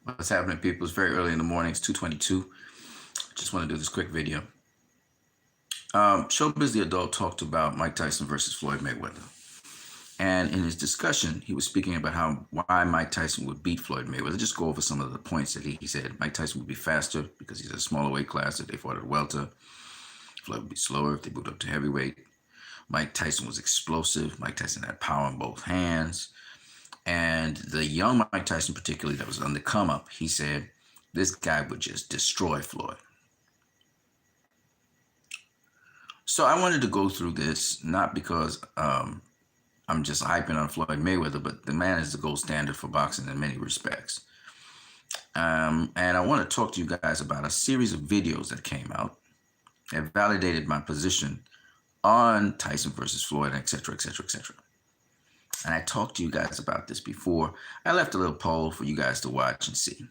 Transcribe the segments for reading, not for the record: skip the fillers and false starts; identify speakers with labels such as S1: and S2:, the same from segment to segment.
S1: What's happening, people? It's very early in the morning. It's 2:22. Just want to do this quick video. Showbizz the adult talked about Mike Tyson versus Floyd Mayweather. And in his discussion, he was speaking about why Mike Tyson would beat Floyd Mayweather. Just go over some of the points that he said. Mike Tyson would be faster because he's a smaller weight class if they fought at welter. Floyd would be slower if they moved up to heavyweight. Mike Tyson was explosive. Mike Tyson had power in both hands. And the young Mike Tyson, particularly, that was on the come up, he said this guy would just destroy Floyd. So I wanted to go through this, not because I'm just hyping on Floyd Mayweather, but the man is the gold standard for boxing in many respects. And I want to talk to you guys about a series of videos that came out that validated my position on Tyson versus Floyd, et cetera, et cetera, et cetera. And I talked to you guys about this before. I left a little poll for you guys to watch and see.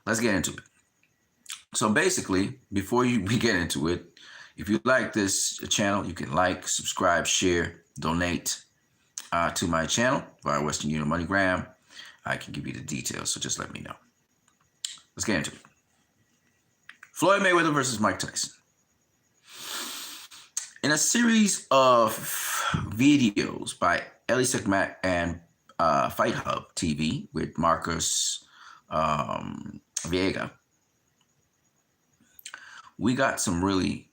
S1: Let's get into it. So basically, before we get into it, if you like this channel, you can like, subscribe, share, donate to my channel via Western Union MoneyGram. I can give you the details, so just let me know. Let's get into it. Floyd Mayweather versus Mike Tyson. In a series of videos by Ellie Sekmak and Fight Hub TV with Marcus Viega, we got some really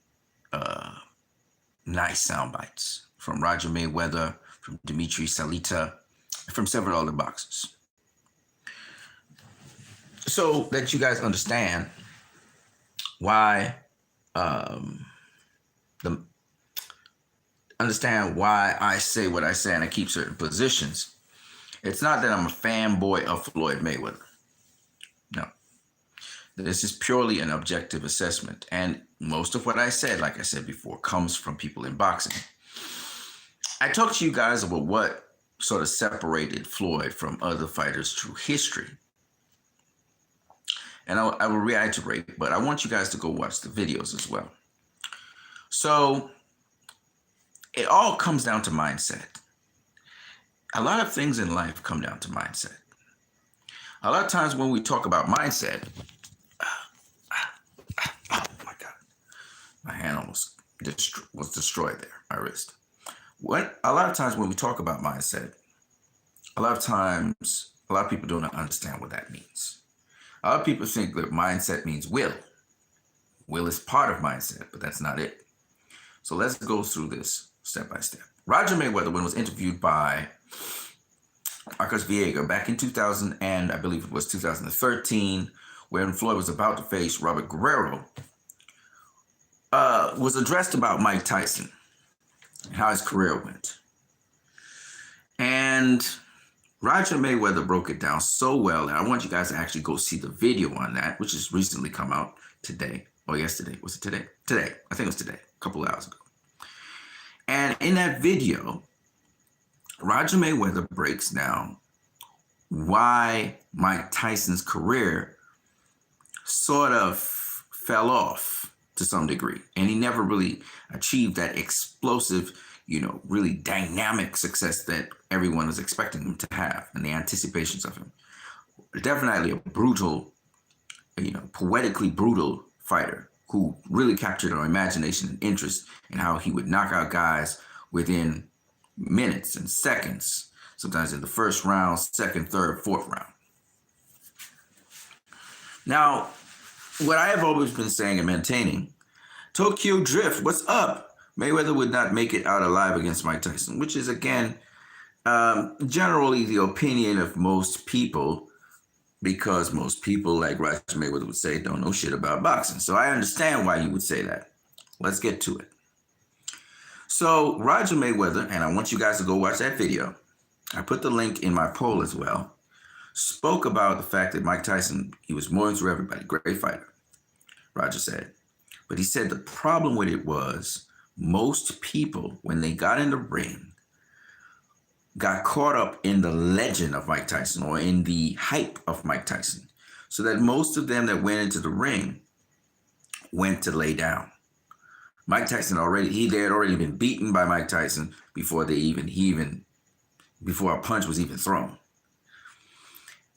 S1: nice sound bites from Roger Mayweather, from Dimitri Salita, and from several other boxers. So that you guys understand why why I say what I say and I keep certain positions. It's not that I'm a fanboy of Floyd Mayweather. No. This is purely an objective assessment. And most of what I said, like I said before, comes from people in boxing. I talked to you guys about what sort of separated Floyd from other fighters through history. And I will reiterate, but I want you guys to go watch the videos as well. So it all comes down to mindset. A lot of things in life come down to mindset. A lot of times when we talk about mindset, oh my God, my hand almost was destroyed there, my wrist. A lot of times when we talk about mindset, a lot of people don't understand what that means. A lot of people think that mindset means will. Will is part of mindset, but that's not it. So let's go through this step by step. Roger Mayweather, when was interviewed by Marcus Viega back in 2000, and I believe it was 2013, when Floyd was about to face Robert Guerrero, was addressed about Mike Tyson and how his career went. And Roger Mayweather broke it down so well, and I want you guys to actually go see the video on that, which has recently come out today or yesterday. Was it today? Today. I think it was today, a couple of hours ago. And in that video, Roger Mayweather breaks down why Mike Tyson's career sort of fell off to some degree. And he never really achieved that explosive, really dynamic success that everyone was expecting him to have and the anticipations of him. Definitely a brutal, poetically brutal fighter who really captured our imagination and interest in how he would knock out guys within minutes and seconds, sometimes in the first round, second, third, fourth round. Now, what I have always been saying and maintaining, Tokyo Drift, what's up? Mayweather would not make it out alive against Mike Tyson, which is, again, generally the opinion of most people, because most people, like Roger Mayweather would say, don't know shit about boxing. So I understand why you would say that. Let's get to it. So Roger Mayweather, and I want you guys to go watch that video, I put the link in my poll as well, spoke about the fact that Mike Tyson, he was more into everybody, great fighter, Roger said. But he said the problem with it was most people, when they got in the ring, got caught up in the legend of Mike Tyson or in the hype of Mike Tyson. So that most of them that went into the ring went to lay down. Mike Tyson they had already been beaten by Mike Tyson before a punch was even thrown.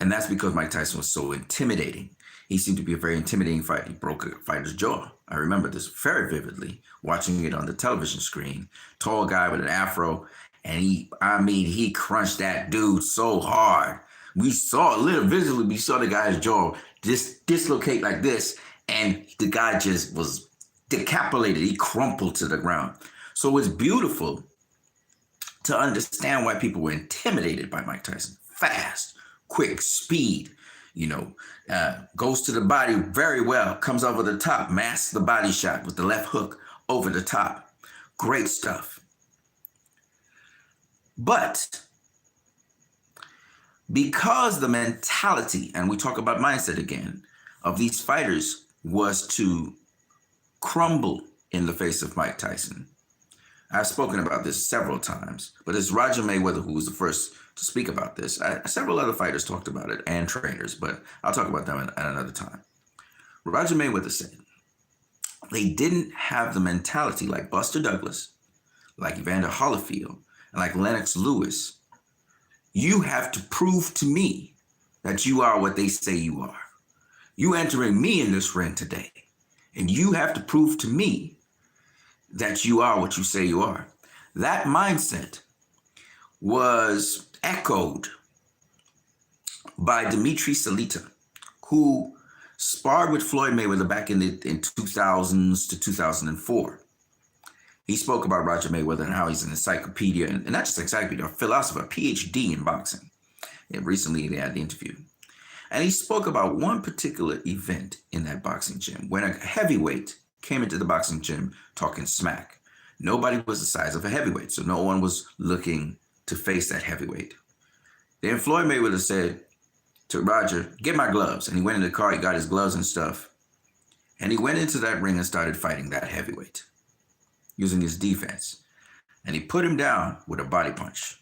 S1: And that's because Mike Tyson was so intimidating. He seemed to be a very intimidating fighter. He broke a fighter's jaw. I remember this very vividly, watching it on the television screen. Tall guy with an afro, and he crunched that dude so hard. We saw visually, we saw the guy's jaw just dislocate like this, and the guy just was decapitated. He crumpled to the ground. So it's beautiful to understand why people were intimidated by Mike Tyson. Fast, quick, speed, goes to the body very well, comes over the top, masks the body shot with the left hook over the top. Great stuff. But because the mentality, and we talk about mindset again, of these fighters was to crumble in the face of Mike Tyson. I've spoken about this several times, but it's Roger Mayweather who was the first to speak about this. Several other fighters talked about it, and trainers, but I'll talk about them at another time. Roger Mayweather said they didn't have the mentality like Buster Douglas, like Evander Holyfield, and like Lennox Lewis. You have to prove to me that you are what they say you are. You entering me in this ring today, and you have to prove to me that you are what you say you are. That mindset was echoed by Dimitri Salita, who sparred with Floyd Mayweather back in 2000s to 2004. He spoke about Roger Mayweather and how he's an encyclopedia, and not just encyclopedia, a philosopher, PhD in boxing. And recently they had the interview. And he spoke about one particular event in that boxing gym when a heavyweight came into the boxing gym talking smack. Nobody was the size of a heavyweight, so no one was looking to face that heavyweight. Then Floyd Mayweather said to Roger, "Get my gloves." And he went in the car, he got his gloves and stuff. And he went into that ring and started fighting that heavyweight using his defense. And he put him down with a body punch.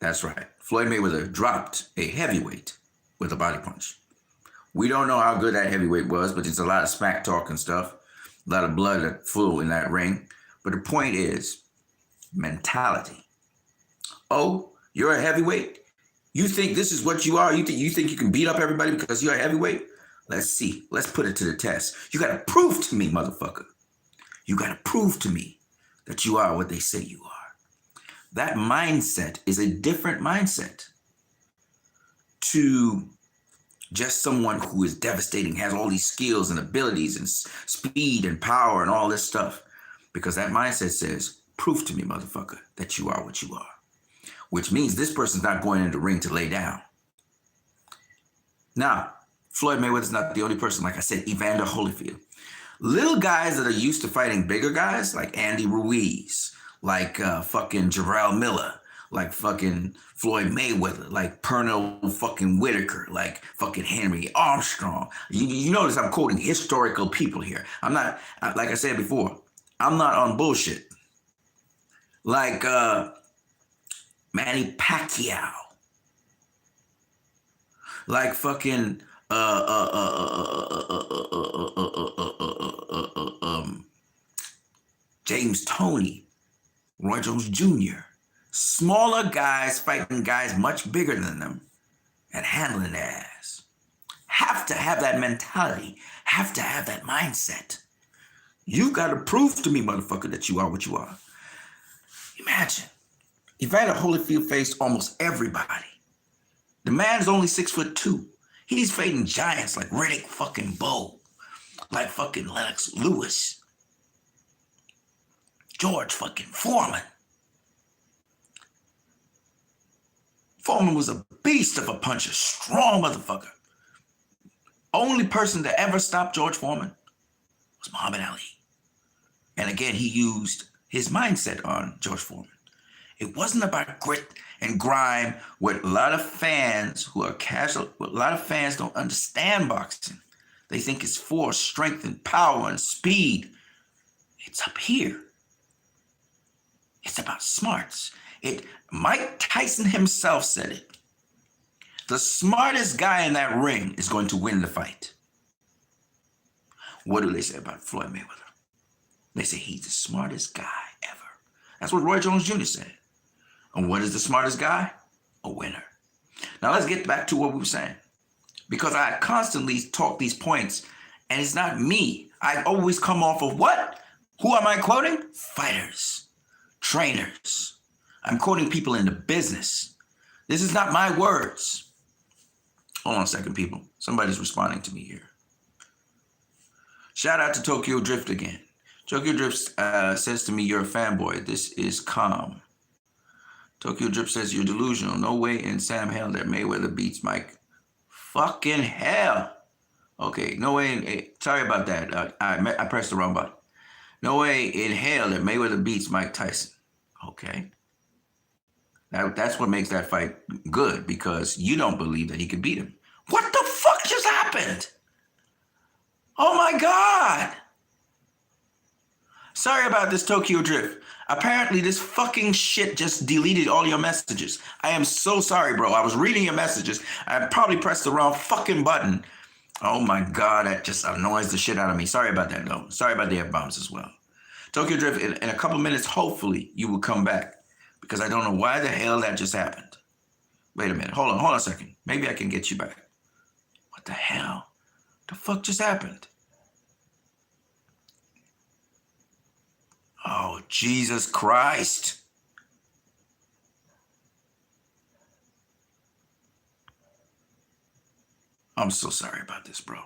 S1: That's right. Floyd Mayweather dropped a heavyweight with a body punch. We don't know how good that heavyweight was, but there's a lot of smack talk and stuff. A lot of blood that flew in that ring. But the point is mentality. Oh, you're a heavyweight? You think this is what you are? You think you can beat up everybody because you're a heavyweight? Let's see. Let's put it to the test. You got to prove to me, motherfucker. You got to prove to me that you are what they say you are. That mindset is a different mindset to just someone who is devastating, has all these skills and abilities and speed and power and all this stuff. Because that mindset says, prove to me, motherfucker, that you are what you are. Which means this person's not going into the ring to lay down. Now, Floyd Mayweather's not the only person. Like I said, Evander Holyfield. Little guys that are used to fighting bigger guys, like Andy Ruiz, like fucking Jarrell Miller, like fucking Floyd Mayweather, like Pernell fucking Whitaker, like fucking Henry Armstrong. You notice I'm quoting historical people here. I'm not, like I said before, I'm not on bullshit. Like Manny Pacquiao, like fucking James Toney, Roy Jones Jr. Smaller guys fighting guys much bigger than them and handling their ass. Have to have that mentality. Have to have that mindset. You got to prove to me, motherfucker, that you are what you are. Imagine. Evander Holyfield faced almost everybody. The man's only 6'2". He's fighting giants like Riddick fucking Bowe, like fucking Lennox Lewis, George fucking Foreman. Foreman was a beast of a puncher, strong motherfucker. Only person to ever stop George Foreman was Muhammad Ali. And again, he used his mindset on George Foreman. It wasn't about grit and grime with a lot of fans who are casual. A lot of fans don't understand boxing. They think it's force, strength, and power and speed. It's up here. It's about smarts. Mike Tyson himself said it. The smartest guy in that ring is going to win the fight. What do they say about Floyd Mayweather? They say he's the smartest guy ever. That's what Roy Jones Jr. said. And what is the smartest guy? A winner. Now let's get back to what we were saying. because I constantly talk these points, and it's not me. I always come off of what? Who am I quoting? Fighters, trainers. I'm quoting people in the business. This is not my words. Hold on a second, people. Somebody's responding to me here. Shout out to Tokyo Drift again. Tokyo Drift says to me, you're a fanboy. This is calm. Tokyo Drift says, you're delusional. No way in Sam hell that Mayweather beats Mike. Fucking hell. Okay, no way. Sorry about that. I pressed the wrong button. No way in hell that Mayweather beats Mike Tyson. Okay. That's what makes that fight good, because you don't believe that he could beat him. What the fuck just happened? Oh my God. Sorry about this, Tokyo Drift. Apparently this fucking shit just deleted all your messages. I am so sorry, bro. I was reading your messages. I probably pressed the wrong fucking button. Oh my God, that just annoys the shit out of me. Sorry about that, though. Sorry about the F-bombs as well. Tokyo Drift, in a couple minutes, hopefully you will come back, because I don't know why the hell that just happened. Wait a minute. Hold on a second. Maybe I can get you back. What the hell? The fuck just happened? Oh, Jesus Christ. I'm so sorry about this, bro.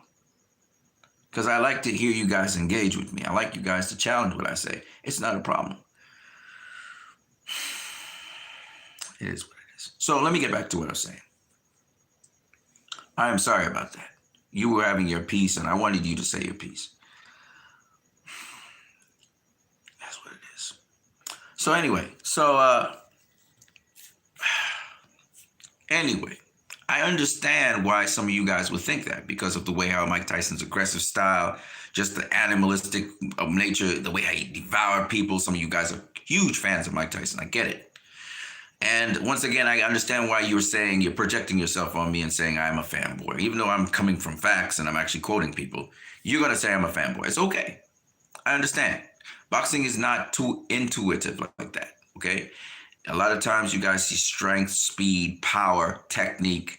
S1: Because I like to hear you guys engage with me. I like you guys to challenge what I say. It's not a problem. It is what it is. So let me get back to what I was saying. I am sorry about that. You were having your piece, and I wanted you to say your piece. That's what it is. So anyway, I understand why some of you guys would think that, because of the way how Mike Tyson's aggressive style, just the animalistic nature, the way how he devoured people. Some of you guys are huge fans of Mike Tyson. I get it. And once again, I understand why you were saying you're projecting yourself on me and saying I'm a fanboy. Even though I'm coming from facts and I'm actually quoting people, you're going to say I'm a fanboy. It's okay. I understand. Boxing is not too intuitive like that, okay? A lot of times you guys see strength, speed, power, technique,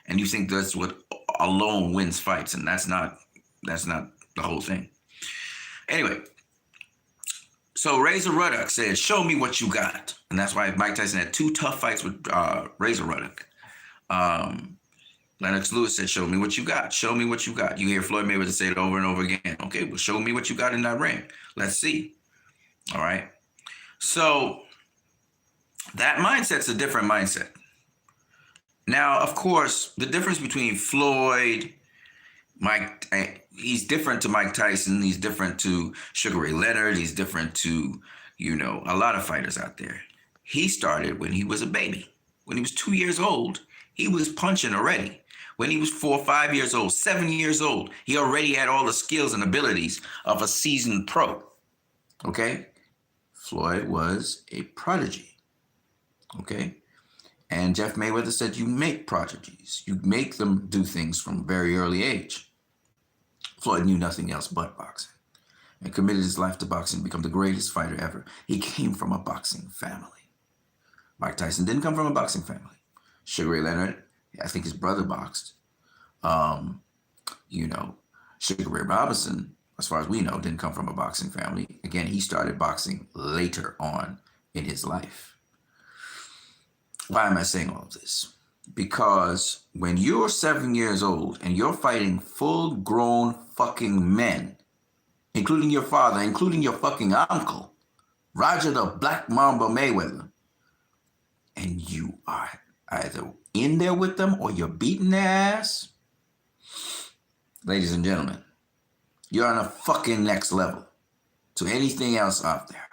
S1: and you think that's what alone wins fights, and that's not the whole thing. Anyway, so Razor Ruddock said, show me what you got. And that's why Mike Tyson had 2 tough fights with Razor Ruddock. Lennox Lewis said, show me what you got. Show me what you got. You hear Floyd Mayweather say it over and over again. Okay, well, show me what you got in that ring. Let's see. All right. So that mindset's a different mindset. Now, of course, the difference between Floyd, Mike, he's different to Mike Tyson. He's different to Sugar Ray Leonard. He's different to, a lot of fighters out there. He started when he was a baby. When he was 2 years old, he was punching already. When he was 4 or 5 years old, 7 years old, he already had all the skills and abilities of a seasoned pro. Okay? Floyd was a prodigy. Okay? And Jeff Mayweather said, you make prodigies. You make them do things from a very early age. Floyd knew nothing else but boxing and committed his life to boxing to become the greatest fighter ever. He came from a boxing family. Mike Tyson didn't come from a boxing family. Sugar Ray Leonard, I think his brother boxed. Sugar Ray Robinson, as far as we know, didn't come from a boxing family. Again, he started boxing later on in his life. Why am I saying all of this? Because when you're 7 years old and you're fighting full-grown fucking men, including your father, including your fucking uncle, Roger the Black Mamba Mayweather, and you are either in there with them or you're beating their ass, ladies and gentlemen, you're on a fucking next level to anything else out there.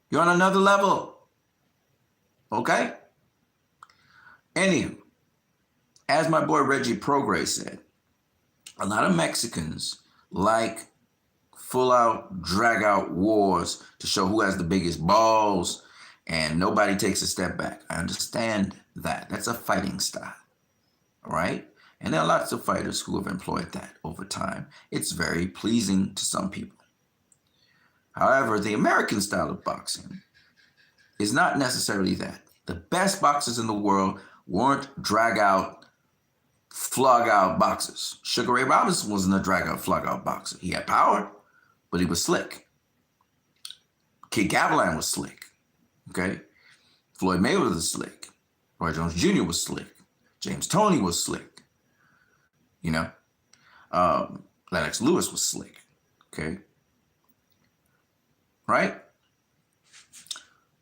S1: You're on another level. Okay? Anywho, as my boy Reggie Prograis said, a lot of Mexicans like full-out, drag-out wars to show who has the biggest balls, and nobody takes a step back. I understand that. That's a fighting style, all right? And there are lots of fighters who have employed that over time. It's very pleasing to some people. However, the American style of boxing is not necessarily that. The best boxers in the world weren't drag-out flog out boxers. Sugar Ray Robinson wasn't a drag out, flog out boxer. He had power, but he was slick. Kid Gavilan was slick. Okay? Floyd Mayweather was slick. Roy Jones Jr. was slick. James Toney was slick. You know? Lennox Lewis was slick. Okay? Right?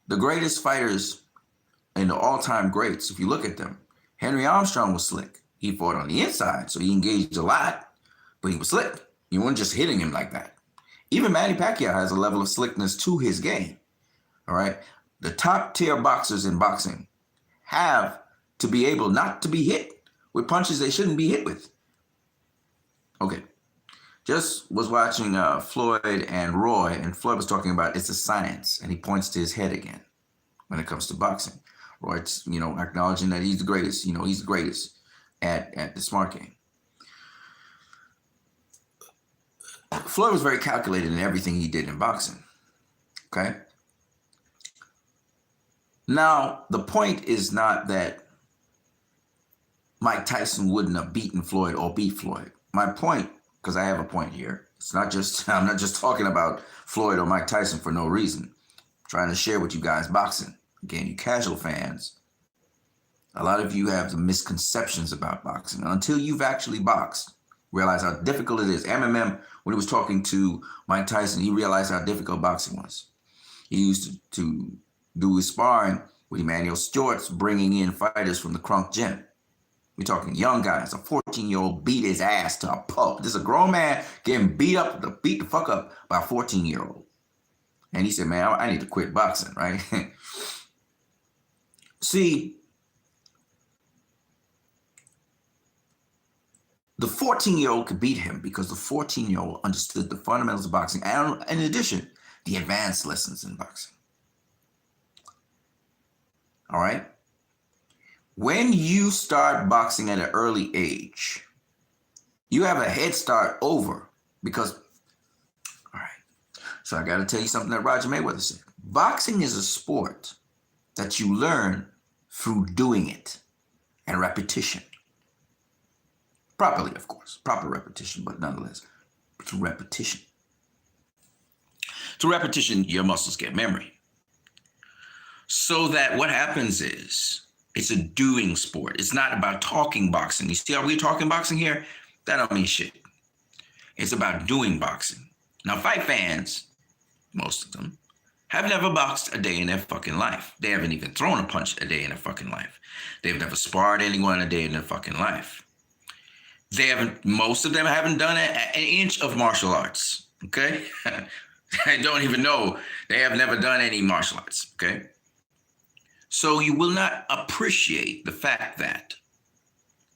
S1: The greatest fighters and the all-time greats, if you look at them, Henry Armstrong was slick. He fought on the inside, so he engaged a lot, but he was slick. You weren't just hitting him like that. Even Manny Pacquiao has a level of slickness to his game. All right? The top-tier boxers in boxing have to be able not to be hit with punches they shouldn't be hit with. Okay. Just was watching Floyd and Roy, and Floyd was talking about it's a science, and he points to his head again when it comes to boxing. Roy's, acknowledging that he's the greatest. He's the greatest at the smart game. Floyd was very calculated in everything he did in boxing. Okay? Now, the point is not that Mike Tyson wouldn't have beaten Floyd or beat Floyd. My point, because I have a point here, I'm not just talking about Floyd or Mike Tyson for no reason. I'm trying to share with you guys boxing. Again, you casual fans, a lot of you have the misconceptions about boxing. Until you've actually boxed, realize how difficult it is. MMM, when he was talking to Mike Tyson, he realized how difficult boxing was. He used to do his sparring with Emmanuel Stewart's, bringing in fighters from the Crunk Gym. We're talking young guys. A 14-year-old beat his ass to a pulp. This is a grown man getting beat the fuck up by a 14-year-old. And he said, man, I need to quit boxing, right? See, the 14-year-old could beat him because the 14-year-old understood the fundamentals of boxing and, in addition, the advanced lessons in boxing. All right? When you start boxing at an early age, you have a head start over because, all right, so I got to tell you something that Roger Mayweather said. Boxing is a sport that you learn through doing it and repetition. Properly, of course. Proper repetition, but nonetheless, through repetition. Through repetition, your muscles get memory. So that what happens is, it's a doing sport. It's not about talking boxing. You see how we're talking boxing here? That don't mean shit. It's about doing boxing. Now, fight fans, most of them, have never boxed a day in their fucking life. They haven't even thrown a punch a day in their fucking life. They've never sparred anyone a day in their fucking life. Most of them haven't done an inch of martial arts, okay? They don't even know. They have never done any martial arts, okay? So you will not appreciate the fact that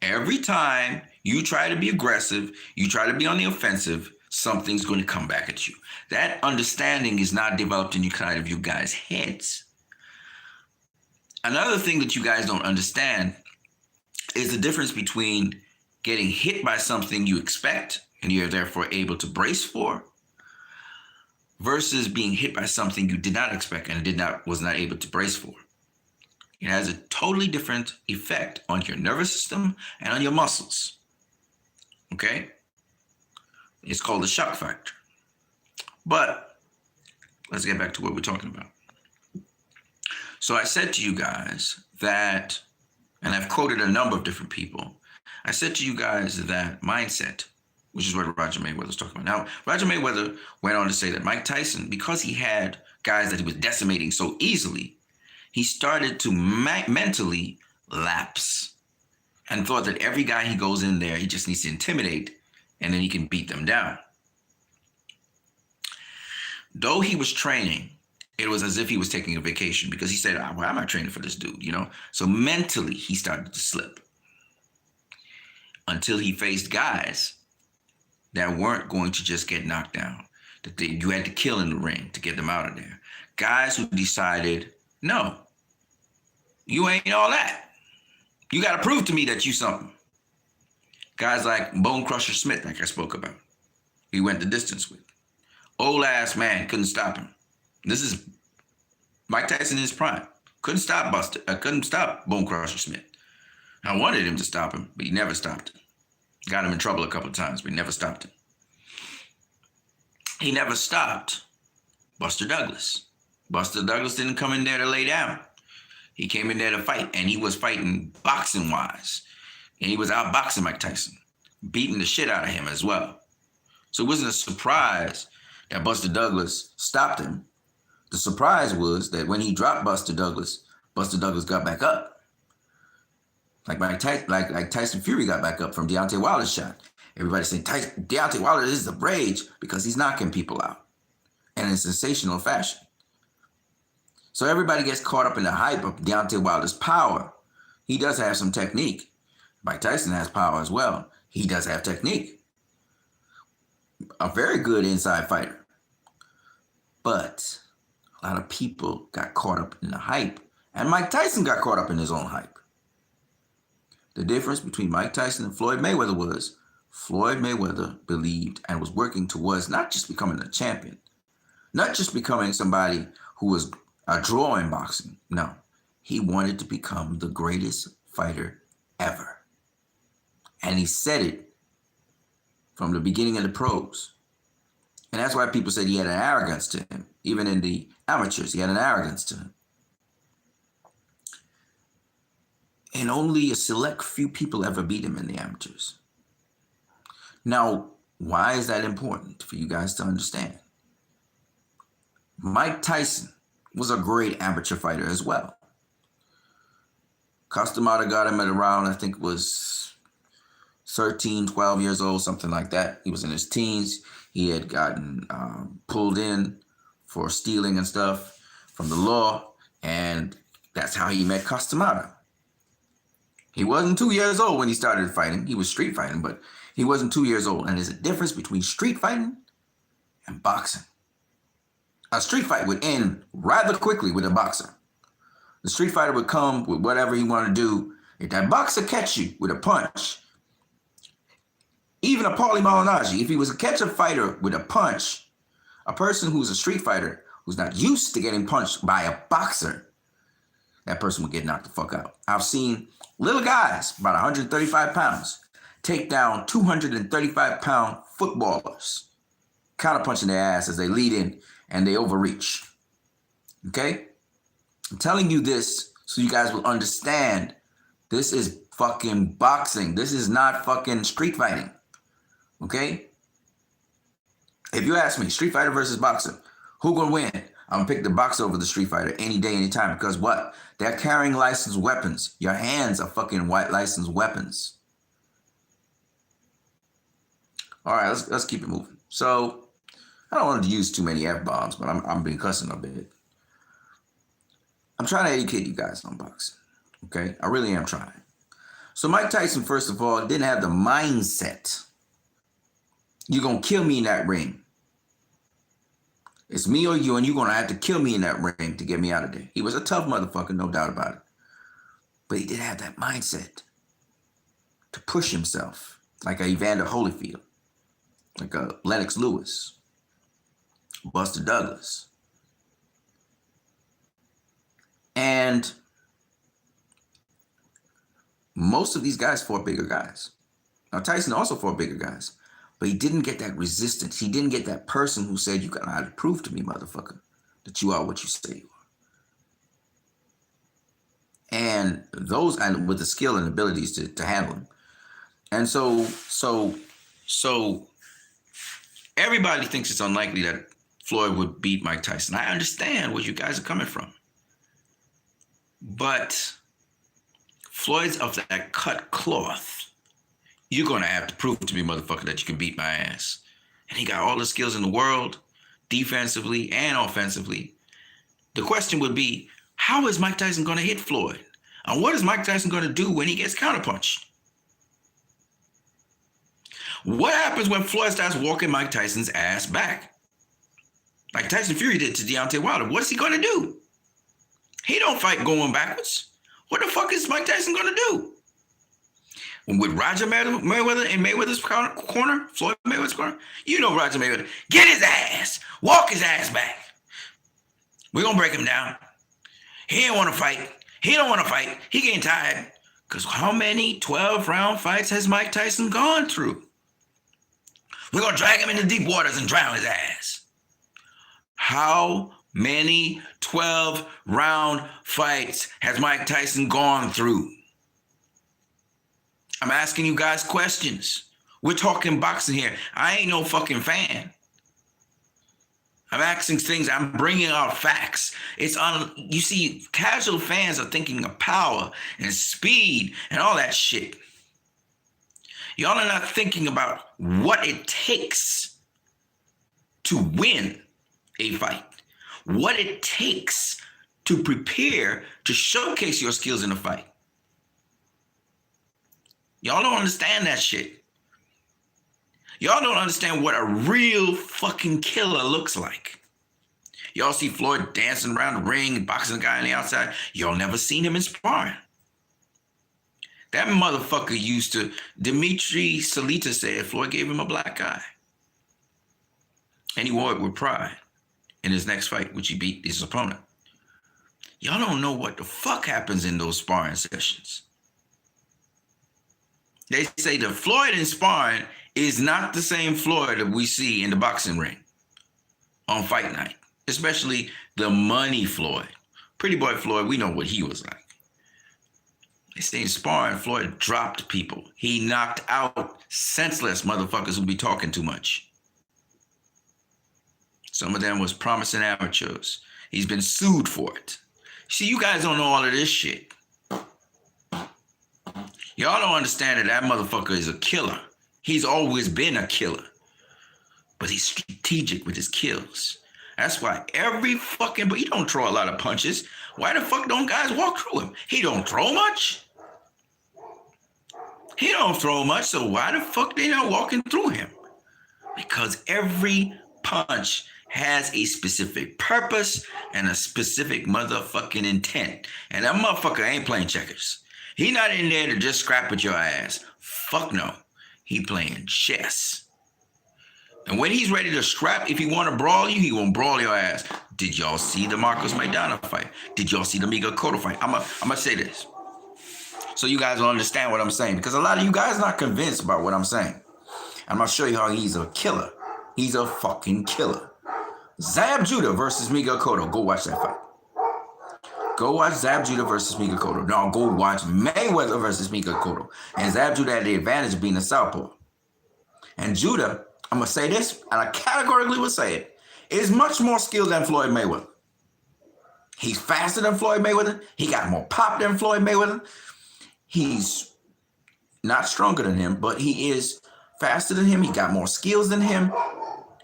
S1: every time you try to be aggressive, you try to be on the offensive, something's going to come back at you. That understanding is not developed in you guys' heads. Another thing that you guys don't understand is the difference between getting hit by something you expect and you're therefore able to brace for versus being hit by something you did not expect and was not able to brace for. It has a totally different effect on your nervous system and on your muscles. Okay? It's called the shock factor. But let's get back to what we're talking about. So I said to you guys that, and I've quoted a number of different people, I said to you guys that mindset, which is what Roger Mayweather was talking about. Now, Roger Mayweather went on to say that Mike Tyson, because he had guys that he was decimating so easily, he started to mentally lapse and thought that every guy he goes in there, he just needs to intimidate and then he can beat them down. Though he was training, it was as if he was taking a vacation because he said, why am I training for this dude, So mentally, he started to slip until he faced guys that weren't going to just get knocked down, that you had to kill in the ring to get them out of there. Guys who decided, no, you ain't all that. You got to prove to me that you something. Guys like Bone Crusher Smith, like I spoke about, he went the distance with. Old ass man, couldn't stop him. This is Mike Tyson in his prime. Couldn't stop Bone Crusher Smith. I wanted him to stop him, but he never stopped him. Got him in trouble a couple of times, but he never stopped him. He never stopped Buster Douglas. Buster Douglas didn't come in there to lay down. He came in there to fight, and he was fighting boxing-wise. And he was outboxing Mike Tyson, beating the shit out of him as well. So it wasn't a surprise that Buster Douglas stopped him. The surprise was that when he dropped Buster Douglas got back up. Like Tyson Fury got back up from Deontay Wilder's shot. Everybody's saying Deontay Wilder is the rage because he's knocking people out and in sensational fashion. So everybody gets caught up in the hype of Deontay Wilder's power. He does have some technique. Mike Tyson has power as well. He does have technique. A very good inside fighter. But a lot of people got caught up in the hype, and Mike Tyson got caught up in his own hype. The difference between Mike Tyson and Floyd Mayweather was Floyd Mayweather believed and was working towards not just becoming a champion, not just becoming somebody who was a draw in boxing. No, he wanted to become the greatest fighter ever. And he said it from the beginning of the pros. And that's why people said he had an arrogance to him. Even in the amateurs, he had an arrogance to him. And only a select few people ever beat him in the amateurs. Now, why is that important for you guys to understand? Mike Tyson was a great amateur fighter as well. Customata got him at around, I think it was 13, 12 years old, something like that. He was in his teens. He had gotten pulled in for stealing and stuff from the law, and that's how he met Customata. He wasn't 2 years old when he started fighting. He was street fighting, but he wasn't 2 years old. And there's a difference between street fighting and boxing. A street fight would end rather quickly with a boxer. The street fighter would come with whatever he wanted to do. If that boxer catch you with a punch, even a Paulie Malignaggi, if he was to catch a fighter with a punch, a person who's a street fighter who's not used to getting punched by a boxer, that person would get knocked the fuck out. I've seen little guys, about 135 pounds, take down 235-pound footballers, counterpunching their ass as they lead in and they overreach. Okay? I'm telling you this so you guys will understand this is fucking boxing. This is not fucking street fighting. Okay? If you ask me, street fighter versus boxer, who gonna win? I'm gonna pick the boxer over the street fighter any day, anytime. Because what? They're carrying licensed weapons. Your hands are fucking white licensed weapons. All right, let's keep it moving. So I don't want to use too many F-bombs, but I'm being cussing a bit. I'm trying to educate you guys on boxing. Okay? I really am trying. So Mike Tyson, first of all, didn't have the mindset. You're gonna kill me in that ring. It's me or you, and you're going to have to kill me in that ring to get me out of there. He was a tough motherfucker, no doubt about it. But he did have that mindset to push himself, like a Evander Holyfield, like a Lennox Lewis, Buster Douglas. And most of these guys fought bigger guys. Now, Tyson also fought bigger guys. But he didn't get that resistance. He didn't get that person who said, you gotta prove to me, motherfucker, that you are what you say you are. And those, and with the skill and abilities to handle him. And so everybody thinks it's unlikely that Floyd would beat Mike Tyson. I understand where you guys are coming from. But Floyd's of that cut cloth. You're going to have to prove to me, motherfucker, that you can beat my ass. And he got all the skills in the world, defensively and offensively. The question would be, how is Mike Tyson going to hit Floyd? And what is Mike Tyson going to do when he gets counterpunched? What happens when Floyd starts walking Mike Tyson's ass back? Like Tyson Fury did to Deontay Wilder. What's he going to do? He don't fight going backwards. What the fuck is Mike Tyson going to do? With Roger Mayweather in Mayweather's corner, Floyd Mayweather's corner, you know Roger Mayweather, get his ass, walk his ass back. We're going to break him down. He ain't want to fight. He don't want to fight. He getting tired Because how many 12-round fights has Mike Tyson gone through? We're going to drag him into deep waters and drown his ass. How many 12-round fights has Mike Tyson gone through? I'm asking you guys questions. We're talking boxing here. I ain't no fucking fan. I'm asking things. I'm bringing out facts. You see, casual fans are thinking of power and speed and all that shit. Y'all are not thinking about what it takes to win a fight, what it takes to prepare to showcase your skills in a fight. Y'all don't understand that shit. Y'all don't understand what a real fucking killer looks like. Y'all see Floyd dancing around the ring, boxing a guy on the outside. Y'all never seen him in sparring. That motherfucker used to, Dimitri Salita said Floyd gave him a black eye. And he wore it with pride in his next fight, which he beat his opponent. Y'all don't know what the fuck happens in those sparring sessions. They say the Floyd in sparring is not the same Floyd that we see in the boxing ring on fight night, especially the money Floyd. Pretty boy Floyd, we know what he was like. They say in sparring, Floyd dropped people. He knocked out senseless motherfuckers who be talking too much. Some of them was promising amateurs. He's been sued for it. See, you guys don't know all of this shit. Y'all don't understand that motherfucker is a killer. He's always been a killer. But he's strategic with his kills. That's why but he don't throw a lot of punches. Why the fuck don't guys walk through him? He don't throw much. He don't throw much, so why the fuck they not walking through him? Because every punch has a specific purpose and a specific motherfucking intent. And that motherfucker ain't playing checkers. He not in there to just scrap with your ass. Fuck no. He playing chess. And when he's ready to scrap, if he want to brawl you, he won't brawl your ass. Did y'all see the Marcos Maidana fight? Did y'all see the Miguel Cotto fight? I'm gonna say this, so you guys will understand what I'm saying, because a lot of you guys not convinced about what I'm saying. I'm gonna show you how he's a killer. He's a fucking killer. Zab Judah versus Miguel Cotto. Go watch that fight. Go watch Zab Judah versus Miguel Cotto. No, go watch Mayweather versus Miguel Cotto. And Zab Judah had the advantage of being a southpaw. And Judah, I'm going to say this, and I categorically will say it, is much more skilled than Floyd Mayweather. He's faster than Floyd Mayweather. He got more pop than Floyd Mayweather. He's not stronger than him, but he is faster than him. He got more skills than him.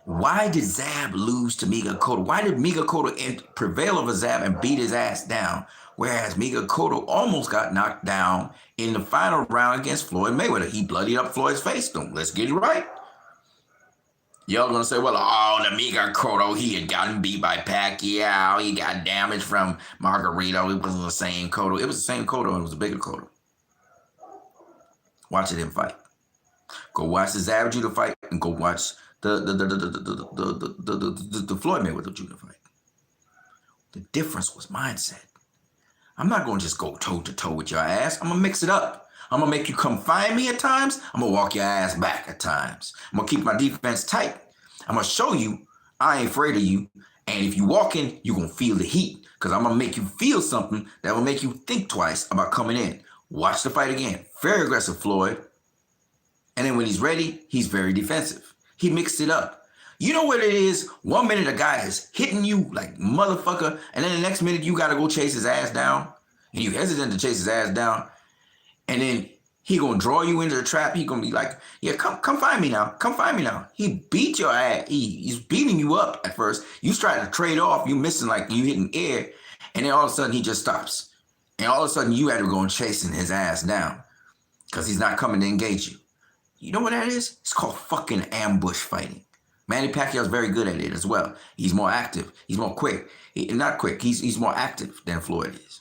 S1: Why did Zab lose to Miguel Cotto? Why did Miguel Cotto prevail over Zab and beat his ass down, whereas Miguel Cotto almost got knocked down in the final round against Floyd Mayweather? He bloodied up Floyd's face. Let's get it right. Y'all gonna say, well, the Miguel Cotto, he had gotten beat by Pacquiao. He got damaged from Margarito. It wasn't the same Cotto. It was the same Cotto, and it was a bigger Cotto. Watch him fight. Go watch the Zab Judah fight, and go watch the Floyd Mayweather Judah fight. The difference was mindset. I'm not gonna just go toe to toe with your ass. I'm gonna mix it up. I'm gonna make you come find me at times. I'm gonna walk your ass back at times. I'm gonna keep my defense tight. I'm gonna show you I ain't afraid of you. And if you walk in, you're gonna feel the heat, because I'm gonna make you feel something that will make you think twice about coming in. Watch the fight again. Very aggressive Floyd. And then when he's ready, he's very defensive. He mixed it up. You know what it is? 1 minute a guy is hitting you like motherfucker, and then the next minute you gotta go chase his ass down, and you hesitant to chase his ass down, and then he gonna draw you into the trap. He gonna be like, yeah, come find me now. Come find me now. He beat your ass. He's beating you up at first. You try to trade off. You missing, like you hitting air, and then all of a sudden he just stops. And all of a sudden you had to go and chasing his ass down because he's not coming to engage you. You know what that is? It's called fucking ambush fighting. Manny Pacquiao's very good at it as well. He's more active. He's more quick. Not quick. He's more active than Floyd is.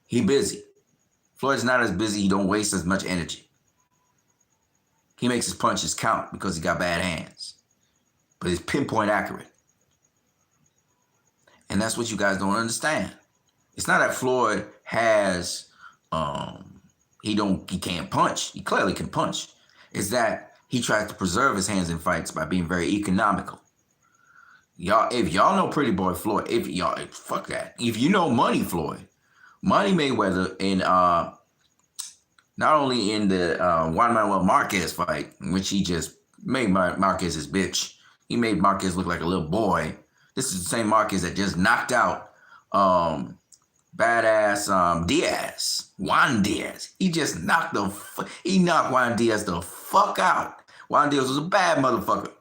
S1: He busy. Floyd's not as busy. He don't waste as much energy. He makes his punches count because he got bad hands. But he's pinpoint accurate. And that's what you guys don't understand. It's not that Floyd has he can't punch. He clearly can punch. Is that he tries to preserve his hands in fights by being very economical. Y'all, if y'all know Pretty Boy Floyd, if y'all fuck that. If you know Money Floyd, Money Mayweather in not only in the Juan Manuel Marquez fight, in which he just made Marquez his bitch. He made Marquez look like a little boy. This is the same Marquez that just knocked out badass Diaz, Juan Diaz. He just knocked Juan Diaz the fuck out. Juan Diaz was a bad motherfucker,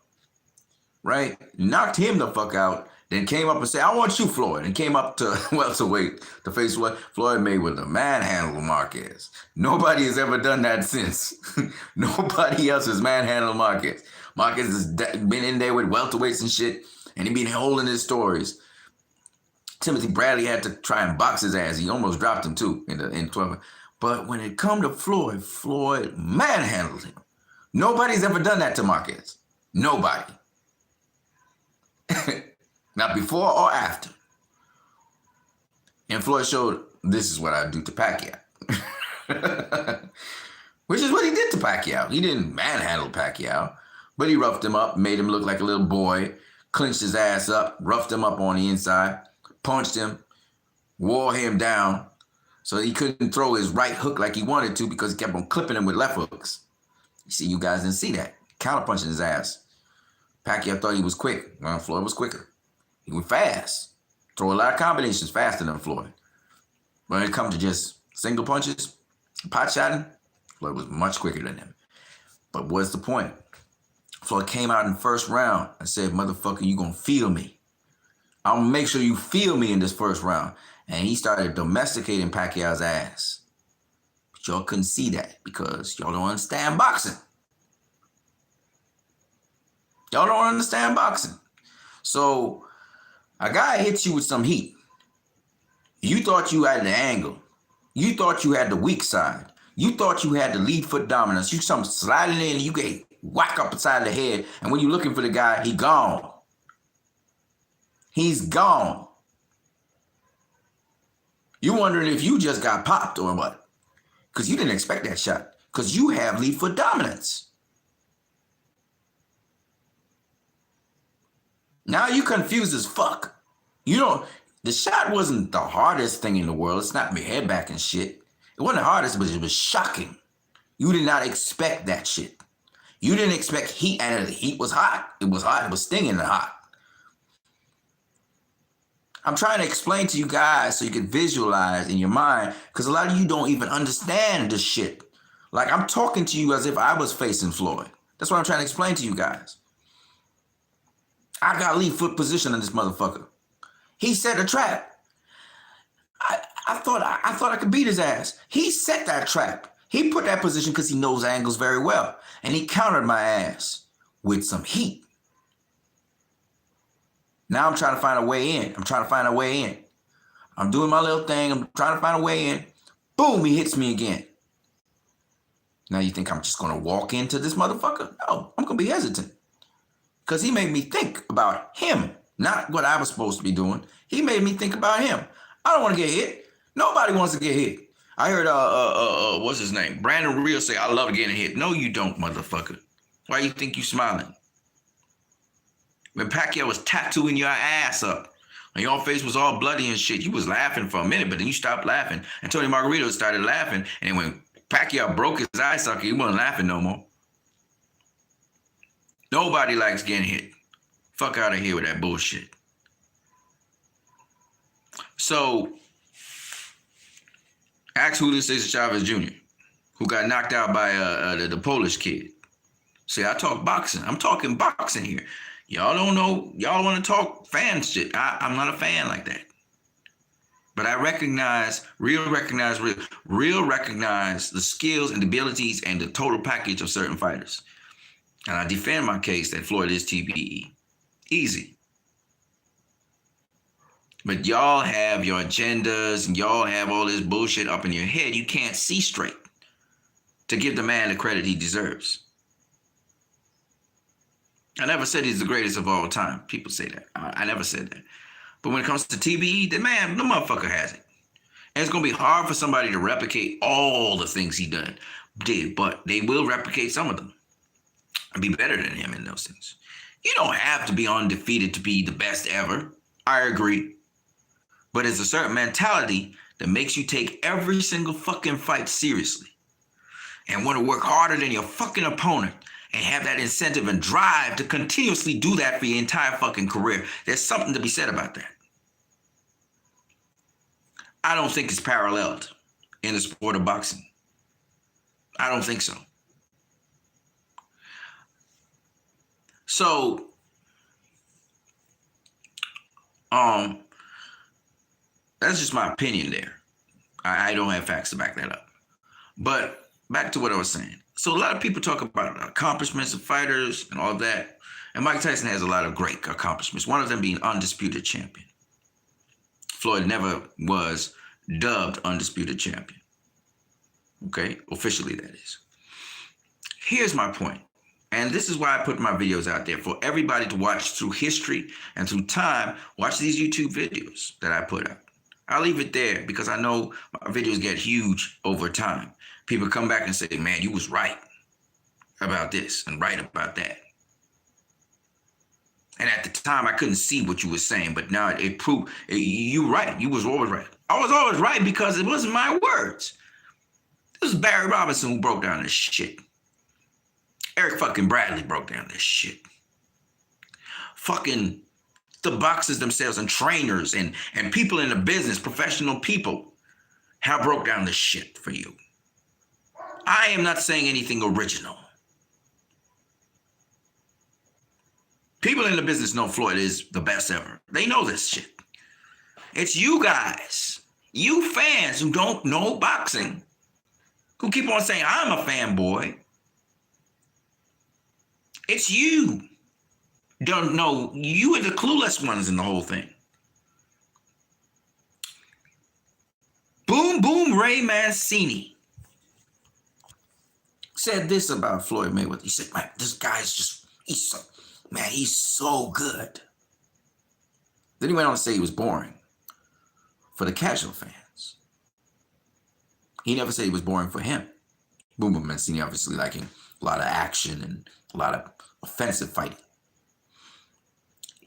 S1: right? Knocked him the fuck out. Then came up and said, "I want you, Floyd," and came up to welterweight to face Floyd Mayweather, manhandled Marquez. Nobody has ever done that since. Nobody else has manhandled Marquez. Marquez has been in there with welterweights and shit, and he been holding his stories. Timothy Bradley had to try and box his ass. He almost dropped him too in 12. But when it come to Floyd, Floyd manhandled him. Nobody's ever done that to Marquez. Nobody. Not before or after. And Floyd showed, this is what I do to Pacquiao. Which is what he did to Pacquiao. He didn't manhandle Pacquiao, but he roughed him up, made him look like a little boy, clinched his ass up, roughed him up on the inside, punched him, wore him down, so he couldn't throw his right hook like he wanted to because he kept on clipping him with left hooks. You see, you guys didn't see that. Counterpunching his ass. Pacquiao thought he was quick. Well, Floyd was quicker. He went fast. Throw a lot of combinations faster than Floyd. When it comes to just single punches, pot shotting, Floyd was much quicker than him. But what's the point? Floyd came out in the first round and said, "Motherfucker, you gonna feel me. I'm gonna make sure you feel me in this first round." And he started domesticating Pacquiao's ass. But y'all couldn't see that because y'all don't understand boxing. Y'all don't understand boxing. So a guy hits you with some heat. You thought you had the angle. You thought you had the weak side. You thought you had the lead foot dominance. You come sliding in and you get whack up inside the head. And when you're looking for the guy, he gone. He's gone. You're wondering if you just got popped or what. Because you didn't expect that shot. Because you have lead foot dominance. Now you confused as fuck. You know, the shot wasn't the hardest thing in the world. It's not my head back and shit. It wasn't the hardest, but it was shocking. You did not expect that shit. You didn't expect heat, and the heat was hot. It was hot. It was stinging and hot. I'm trying to explain to you guys so you can visualize in your mind, because a lot of you don't even understand this shit. Like, I'm talking to you as if I was facing Floyd. That's what I'm trying to explain to you guys. I got lead foot position on this motherfucker. He set a trap. I thought I could beat his ass. He set that trap. He put that position because he knows angles very well. And he countered my ass with some heat. Now I'm trying to find a way in. I'm doing my little thing. I'm trying to find a way in. Boom, he hits me again. Now you think I'm just going to walk into this motherfucker? No, I'm going to be hesitant. Because he made me think about him, not what I was supposed to be doing. He made me think about him. I don't want to get hit. Nobody wants to get hit. I heard, what's his name? Brandon Real say, "I love getting hit." No, you don't, motherfucker. Why you think you smiling? When Pacquiao was tattooing your ass up and your face was all bloody and shit, you was laughing for a minute, but then you stopped laughing. And Tony Margarito started laughing. And then when Pacquiao broke his eye socket, he wasn't laughing no more. Nobody likes getting hit. Fuck out of here with that bullshit. So, ask Julio Cesar Chavez Jr., who got knocked out by the Polish kid. See, I talk boxing. I'm talking boxing here. Y'all don't know. Y'all want to talk fan shit. I'm not a fan like that. But I recognize the skills and the abilities and the total package of certain fighters. And I defend my case that Floyd is TBE. Easy. But y'all have your agendas and y'all have all this bullshit up in your head. You can't see straight to give the man the credit he deserves. I never said he's the greatest of all time. People say that. I never said that. But when it comes to TBE, the motherfucker has it. And it's going to be hard for somebody to replicate all the things he did, but they will replicate some of them and be better than him in those things. You don't have to be undefeated to be the best ever. I agree. But it's a certain mentality that makes you take every single fucking fight seriously and want to work harder than your fucking opponent and have that incentive and drive to continuously do that for your entire fucking career. There's something to be said about that. I don't think it's paralleled in the sport of boxing. I don't think so. So, that's just my opinion there. I don't have facts to back that up. But back to what I was saying. So a lot of people talk about accomplishments of fighters and all that. And Mike Tyson has a lot of great accomplishments. One of them being undisputed champion. Floyd never was dubbed undisputed champion. Okay, officially that is. Here's my point. And this is why I put my videos out there for everybody to watch through history and through time. Watch these YouTube videos that I put out. I'll leave it there because I know my videos get huge over time. People come back and say, man, you was right about this and right about that. And at the time, I couldn't see what you were saying, but now it proved you right. You was always right. I was always right because it wasn't my words. This was Barry Robinson who broke down this shit. Eric fucking Bradley broke down this shit. Fucking the boxers themselves and trainers and people in the business, professional people, have broke down this shit for you. I am not saying anything original. People in the business know Floyd is the best ever. They know this shit. It's you guys, you fans who don't know boxing, who keep on saying, I'm a fanboy. It's you. Don't know. You are the clueless ones in the whole thing. Boom Boom Ray Mancini said this about Floyd Mayweather. He said, man, this guy's just, he's so good. Then he went on to say he was boring for the casual fans. He never said he was boring for him. Boom Boom Mancini obviously liking a lot of action and a lot of offensive fighting.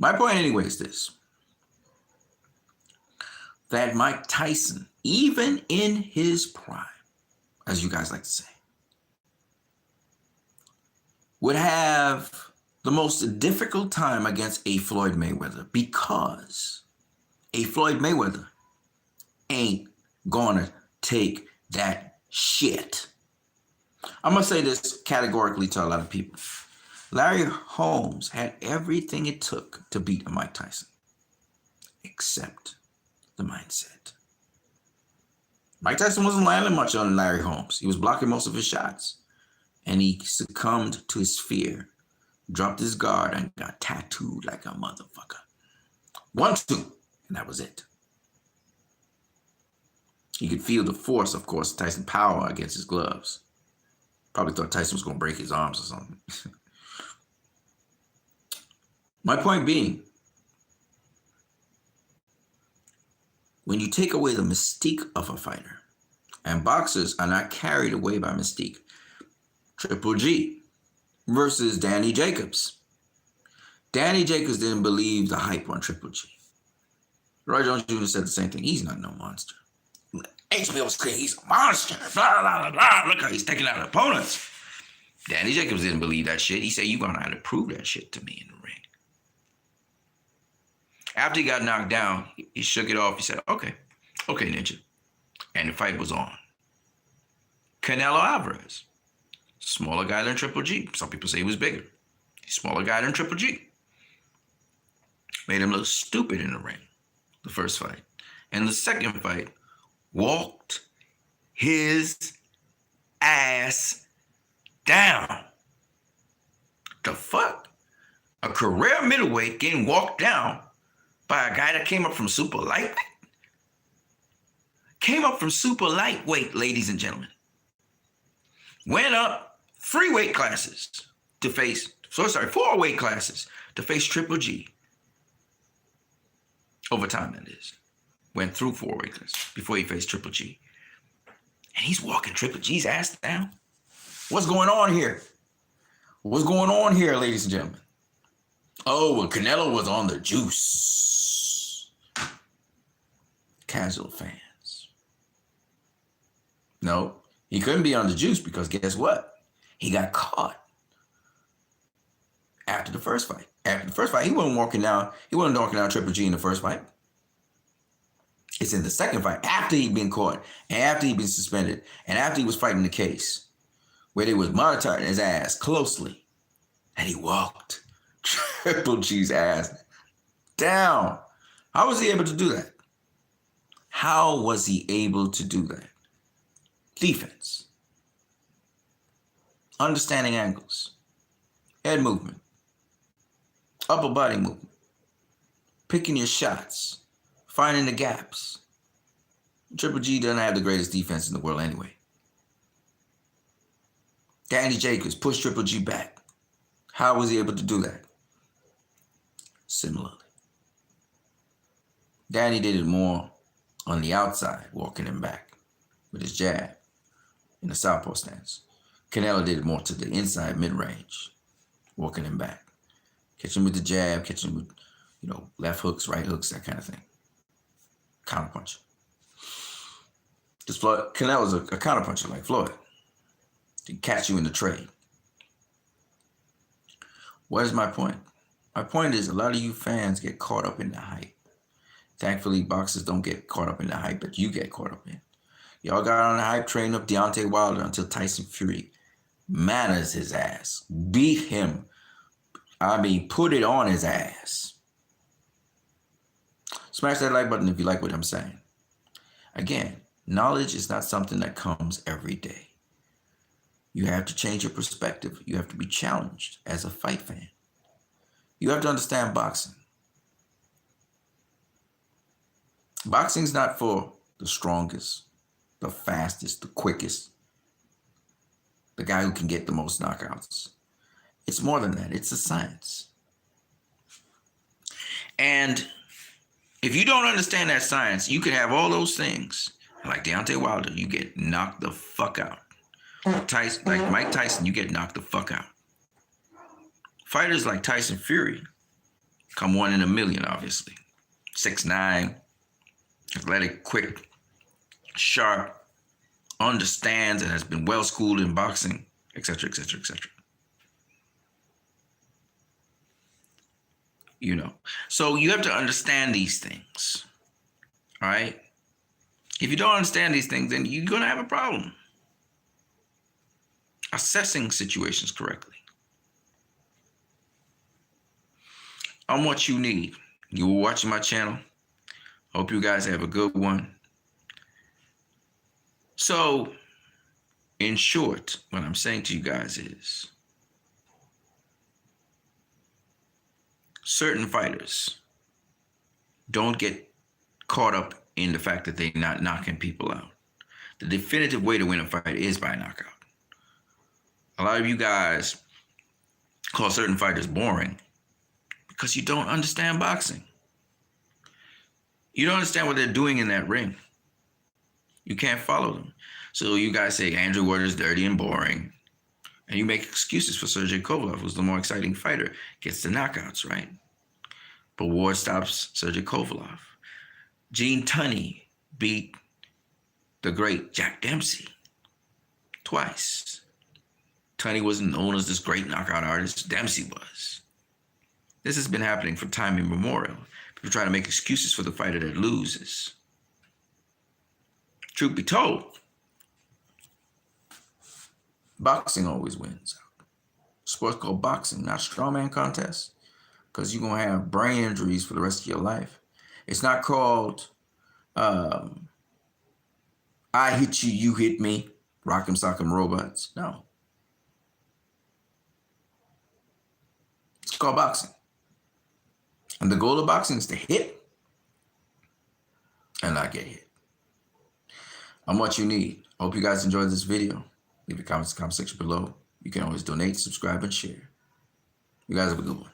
S1: My point anyway is this. That Mike Tyson, even in his prime, as you guys like to say, would have the most difficult time against a Floyd Mayweather because a Floyd Mayweather ain't gonna take that shit. I'm gonna say this categorically to a lot of people. Larry Holmes had everything it took to beat Mike Tyson, except the mindset. Mike Tyson wasn't landing much on Larry Holmes. He was blocking most of his shots. And he succumbed to his fear, dropped his guard, and got tattooed like a motherfucker. 1-2, and that was it. He could feel the force, of course, Tyson's power against his gloves. Probably thought Tyson was going to break his arms or something. My point being, when you take away the mystique of a fighter, and boxers are not carried away by mystique, Triple G versus Danny Jacobs. Danny Jacobs didn't believe the hype on Triple G. Roy Jones Jr. said the same thing. He's not no monster. HBO said he's a monster. Blah, blah, blah, blah. Look how he's taking out opponents. Danny Jacobs didn't believe that shit. He said, you're going to have to prove that shit to me in the ring. After he got knocked down, he shook it off. He said, okay, Ninja. And the fight was on. Canelo Alvarez. Smaller guy than Triple G. Some people say he was bigger. Smaller guy than Triple G. Made him look stupid in the ring, the first fight. And the second fight, walked his ass down. The fuck? A career middleweight getting walked down by a guy that came up from super lightweight? Came up from super lightweight, ladies and gentlemen. Went up 4 weight classes to face Triple G. Over time, that is. went through 4 weighters before he faced Triple G. And he's walking Triple G's ass down. What's going on here? What's going on here, ladies and gentlemen? Oh, well, Canelo was on the juice. Casual fans. No, he couldn't be on the juice because guess what? He got caught after the first fight. After the first fight, he wasn't walking down Triple G in the first fight. It's in the second fight, after he'd been caught, and after he'd been suspended, and after he was fighting the case, where they was monitoring his ass closely, and he walked Triple G's ass down. How was he able to do that? How was he able to do that? Defense. Understanding angles. Head movement. Upper body movement. Picking your shots. Finding the gaps. Triple G doesn't have the greatest defense in the world anyway. Danny Jacobs pushed Triple G back. How was he able to do that? Similarly. Danny did it more on the outside, walking him back with his jab in the southpaw stance. Canelo did it more to the inside mid-range, walking him back. Catch him with the jab, catch him with, left hooks, right hooks, that kind of thing. Counterpuncher. Because Canelo's a counterpuncher like Floyd. He can catch you in the trade. What is my point? My point is a lot of you fans get caught up in the hype. Thankfully, boxers don't get caught up in the hype, but you get caught up in. Y'all got on the hype train of Deontay Wilder until Tyson Fury manners his ass. Beat him. Put it on his ass. Smash that like button if you like what I'm saying. Again, knowledge is not something that comes every day. You have to change your perspective. You have to be challenged as a fight fan. You have to understand boxing. Boxing's not for the strongest, the fastest, the quickest, the guy who can get the most knockouts. It's more than that. It's a science. And if you don't understand that science, you could have all those things. Like Deontay Wilder, you get knocked the fuck out. Like Mike Tyson, you get knocked the fuck out. Fighters like Tyson Fury come 1 in a million, obviously. 6'9", athletic, quick, sharp, understands and has been well schooled in boxing, etc., etc., etc. So you have to understand these things, all right? If you don't understand these things, then you're going to have a problem assessing situations correctly. I'm what you need. You were watching my channel. Hope you guys have a good one. So, in short, what I'm saying to you guys is, certain fighters don't get caught up in the fact that they're not knocking people out. The definitive way to win a fight is by knockout. A lot of you guys call certain fighters boring because you don't understand boxing. You don't understand what they're doing in that ring. You can't follow them. So you guys say Andrew Ward's dirty and boring. And you make excuses for Sergey Kovalev, who's the more exciting fighter, gets the knockouts, right? But Ward stops Sergey Kovalev. Gene Tunney beat the great Jack Dempsey twice. Tunney wasn't known as this great knockout artist. Dempsey was. This has been happening for time immemorial. People try to make excuses for the fighter that loses. Truth be told, boxing always wins. Sport's called boxing, not strawman contest, because you're going to have brain injuries for the rest of your life. It's not called I hit you, you hit me, rock'em sock'em robots. No. It's called boxing. And the goal of boxing is to hit and not get hit. I'm what you need. I hope you guys enjoyed this video. Leave your comments in the comment section below. You can always donate, subscribe, and share. You guys have a good one.